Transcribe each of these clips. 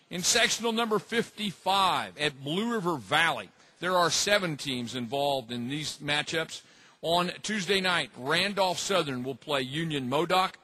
In sectional number 55 at Blue River Valley, there are 7 teams involved in these matchups. On Tuesday night, Randolph Southern will play Union Modoc.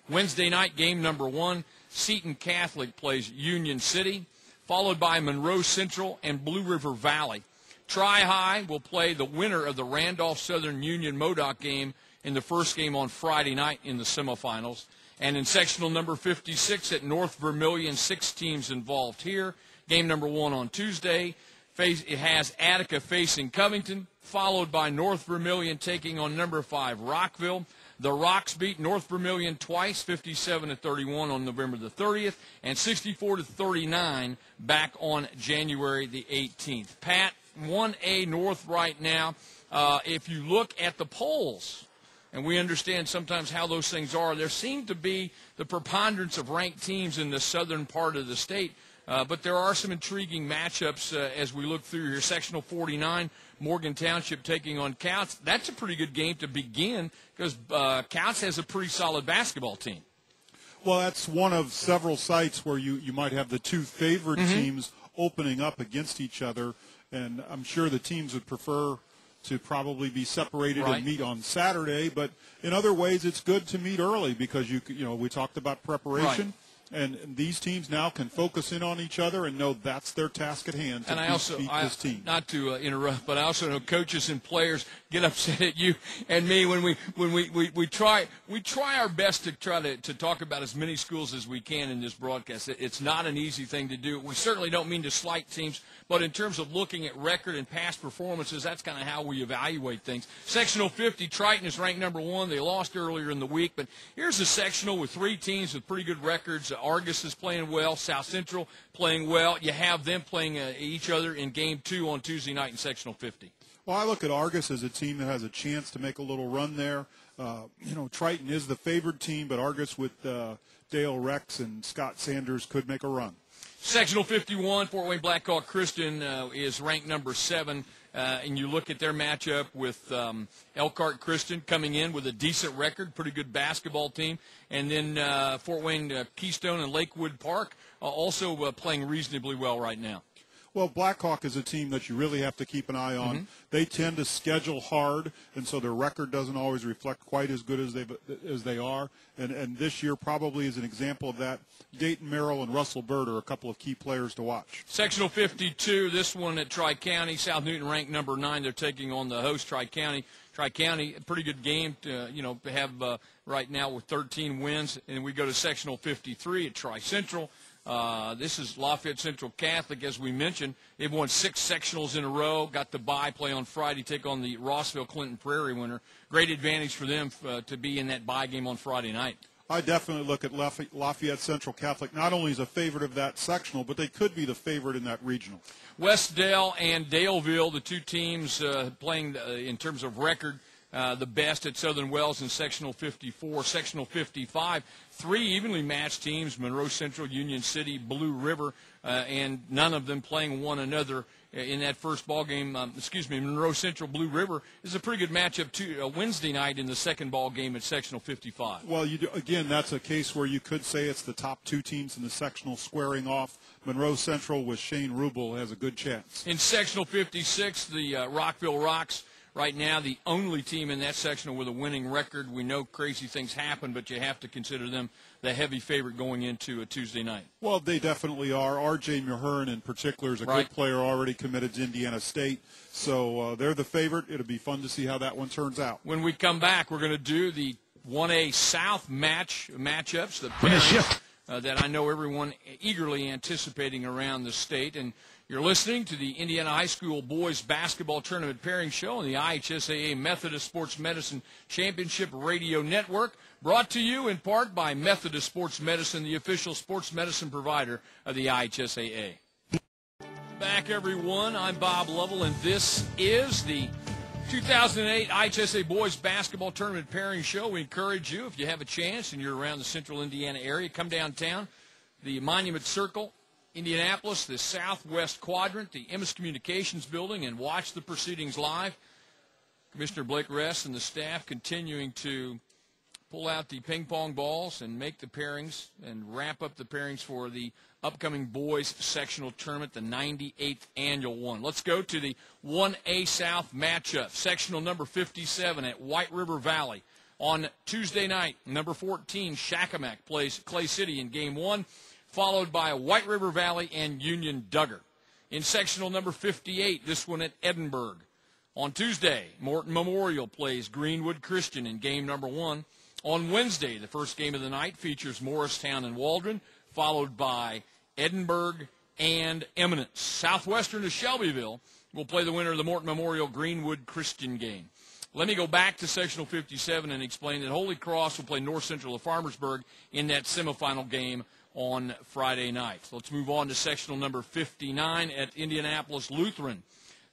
Wednesday night, game number 1, Seton Catholic plays Union City, followed by Monroe Central and Blue River Valley. Tri-High will play the winner of the Randolph Southern Union Modoc game in the first game on Friday night in the semifinals. And in sectional number 56 at North Vermilion, 6 teams involved here. Game number 1 on Tuesday. It has Attica facing Covington, followed by North Vermilion taking on number 5 Rockville. The Rocks beat North Vermilion twice, 57-31 on November the 30th, and 64-39 back on January the 18th. Pat, 1A North right now. If you look at the polls, and we understand sometimes how those things are, there seem to be the preponderance of ranked teams in the southern part of the state. But there are some intriguing matchups as we look through here. Sectional 49, Morgan Township taking on Couts. That's a pretty good game to begin because Couts has a pretty solid basketball team. Well, that's one of several sites where you might have the 2 favored teams opening up against each other. And I'm sure the teams would prefer to probably be separated and meet on Saturday. But in other ways, it's good to meet early because, we talked about preparation. Right. And these teams now can focus in on each other and know that's their task at hand to beat this team. Not to interrupt, but I also know coaches and players get upset at you and me when we try our best to try to talk about as many schools as we can in this broadcast. It's not an easy thing to do. We certainly don't mean to slight teams, but in terms of looking at record and past performances, that's kind of how we evaluate things. Sectional 50, Triton is ranked number 1. They lost earlier in the week, but here's a sectional with 3 teams with pretty good records. Argus is playing well. South Central playing well. You have them playing each other in Game 2 on Tuesday night in Sectional 50. Well, I look at Argus as a team that has a chance to make a little run there. Triton is the favored team, but Argus with Dale Rex and Scott Sanders could make a run. Sectional 51, Fort Wayne Blackhawk Christian is ranked number 7. And you look at their matchup with Elkhart Christian coming in with a decent record, pretty good basketball team. And then Fort Wayne Keystone and Lakewood Park also playing reasonably well right now. Well, Blackhawk is a team that you really have to keep an eye on. They tend to schedule hard, and so their record doesn't always reflect quite as good as they are. And this year probably is an example of that. Dayton Merrill and Russell Bird are a couple of key players to watch. Sectional 52, this one at Tri-County. South Newton ranked number 9. They're taking on the host Tri-County. Tri-County, a pretty good game to have right now with 13 wins. And we go to sectional 53 at Tri-Central. This is Lafayette Central Catholic, as we mentioned. They've won 6 sectionals in a row, got the bye, play on Friday, take on the Rossville Clinton Prairie winner. Great advantage for them to be in that bye game on Friday night. I definitely look at Lafayette Central Catholic not only as a favorite of that sectional, but they could be the favorite in that regional. Westdale and Daleville, the 2 teams playing in terms of record, the best at Southern Wells in sectional 54. Sectional 55, 3 evenly matched teams, Monroe Central, Union City, Blue River, and none of them playing one another in that first ball game. Monroe Central, Blue River is a pretty good matchup Wednesday night in the second ball game at sectional 55. Well, again, that's a case where you could say it's the top 2 teams in the sectional squaring off. Monroe Central with Shane Rubel has a good chance. In sectional 56, the Rockville Rocks, right now the only team in that sectional with a winning record. We know crazy things happen, but you have to consider them the heavy favorite going into a Tuesday night. Well, they definitely are. R.J. Muhern in particular is a good player already committed to Indiana State. So they're the favorite. It'll be fun to see how that one turns out. When we come back, we're going to do the 1A South matchups, the that I know everyone eagerly anticipating around the state. And you're listening to the Indiana High School Boys Basketball Tournament Pairing Show on the IHSAA Methodist Sports Medicine Championship Radio Network, brought to you in part by Methodist Sports Medicine, the official sports medicine provider of the IHSAA. Back, everyone. I'm Bob Lovell, and this is the 2008 IHSAA Boys Basketball Tournament Pairing Show. We encourage you, if you have a chance and you're around the central Indiana area, come downtown, the Monument Circle, Indianapolis, the southwest quadrant, the Emmis Communications Building, and watch the proceedings live. Commissioner Blake Ress and the staff continuing to pull out the ping pong balls and make the pairings and wrap up the pairings for the upcoming boys sectional tournament, the 98th annual one. Let's go to the 1A South matchup, sectional number 57 at White River Valley. On Tuesday night, number 14, Shakamak plays Clay City in game 1, followed by White River Valley and Union Duggar. In sectional number 58, this one at Edinburgh. On Tuesday, Morton Memorial plays Greenwood Christian in game number 1. On Wednesday, the first game of the night features Morristown and Waldron, followed by Edinburgh and Emmis. Southwestern of Shelbyville will play the winner of the Morton Memorial Greenwood Christian game. Let me go back to sectional 57 and explain that Holy Cross will play North Central of Farmersburg in that semifinal game on Friday night. Let's move on to sectional number 59 at Indianapolis Lutheran.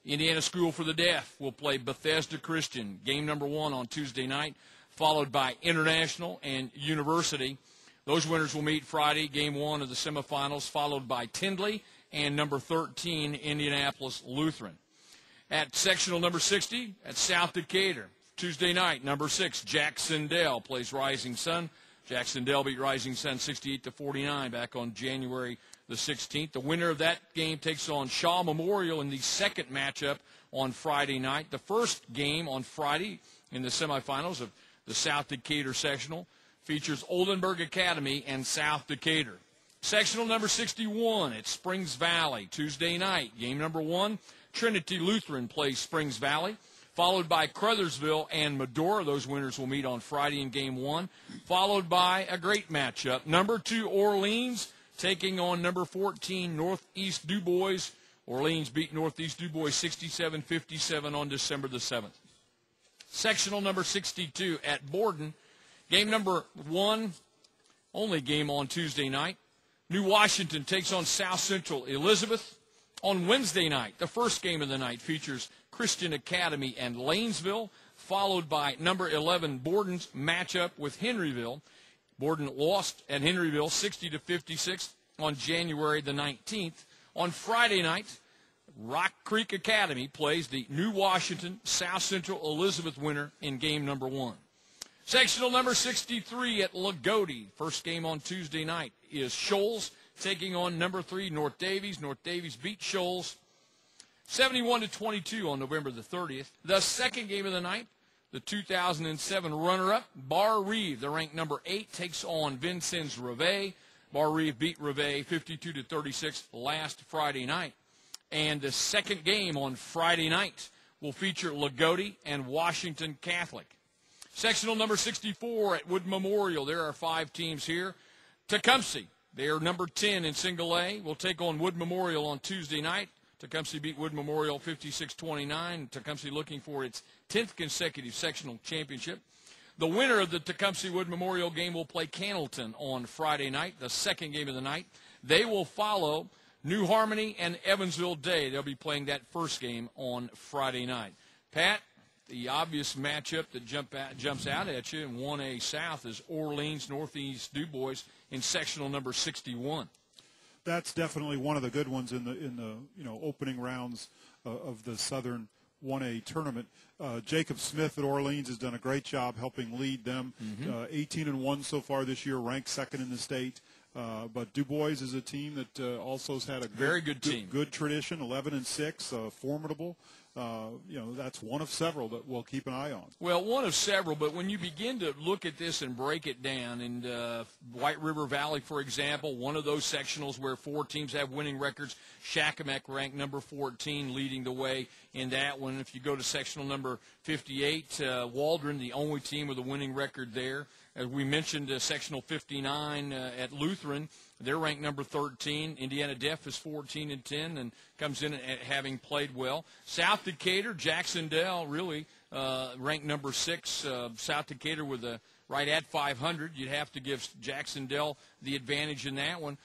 Indiana School for the Deaf will play Bethesda Christian, game number 1 on Tuesday night, followed by International and University. Those winners will meet Friday, game 1 of the semifinals, followed by Tindley and number 13, Indianapolis Lutheran. At sectional number 60 at South Decatur, Tuesday night, number 6, Jacksonville plays Rising Sun. Jacksonville beat Rising Sun 68-49 back on January the 16th. The winner of that game takes on Shaw Memorial in the second matchup on Friday night. The first game on Friday in the semifinals of the South Decatur sectional features Oldenburg Academy and South Decatur. Sectional number 61 at Springs Valley, Tuesday night. Game number 1, Trinity Lutheran plays Springs Valley, followed by Crothersville and Medora. Those winners will meet on Friday in game 1, followed by a great matchup. Number 2, Orleans, taking on number 14, Northeast DuBois. Orleans beat Northeast DuBois 67-57 on December the 7th. Sectional number 62 at Borden. Game number 1, only game on Tuesday night. New Washington takes on South Central Elizabeth. On Wednesday night, the first game of the night features Christian Academy and Lanesville, followed by number 11 Borden's matchup with Henryville. Borden lost at Henryville 60-56 on January the 19th. On Friday night, Rock Creek Academy plays the New Washington South Central Elizabeth winner in game number 1. Sectional number 63 at Lagodi. First game on Tuesday night is Shoals taking on number 3 North Davies. North Davies beat Shoals 71-22 on November the 30th. The second game of the night, the 2007 runner-up, Bar Reeve, the ranked number 8, takes on Vincennes Reveille. Bar Reeve beat Reveille 52-36 last Friday night. And the second game on Friday night will feature Lagodi and Washington Catholic. Sectional number 64 at Wood Memorial. There are 5 teams here. Tecumseh, they are number 10 in single A, will take on Wood Memorial on Tuesday night. Tecumseh beat Wood Memorial 56-29. Tecumseh looking for its 10th consecutive sectional championship. The winner of the Tecumseh-Wood Memorial game will play Cannleton on Friday night, the second game of the night. They will follow New Harmony and Evansville Day. They'll be playing that first game on Friday night. Pat, the obvious matchup that jumps out at you in 1A South is Orleans Northeast DuBois in sectional number 61. That's definitely one of the good ones in the opening rounds of the Southern 1A tournament. Jacob Smith at Orleans has done a great job helping lead them. 18-1 so far this year, ranked second in the state. But DuBois is a team that also has had a very good team, good tradition. 11-6, formidable. That's one of several that we'll keep an eye on. Well, one of several, but when you begin to look at this and break it down, and White River Valley, for example, one of those sectionals where 4 teams have winning records, Shakamak ranked number 14, leading the way in that one. If you go to sectional number 58, Waldron, the only team with a winning record there. As we mentioned, sectional 59 at Lutheran, they're ranked number 13. Indiana Deaf is 14-10 and comes in at having played well. South Decatur, Jacksonville, really ranked number 6. South Decatur with a right at 500. You'd have to give Jacksonville the advantage in that one.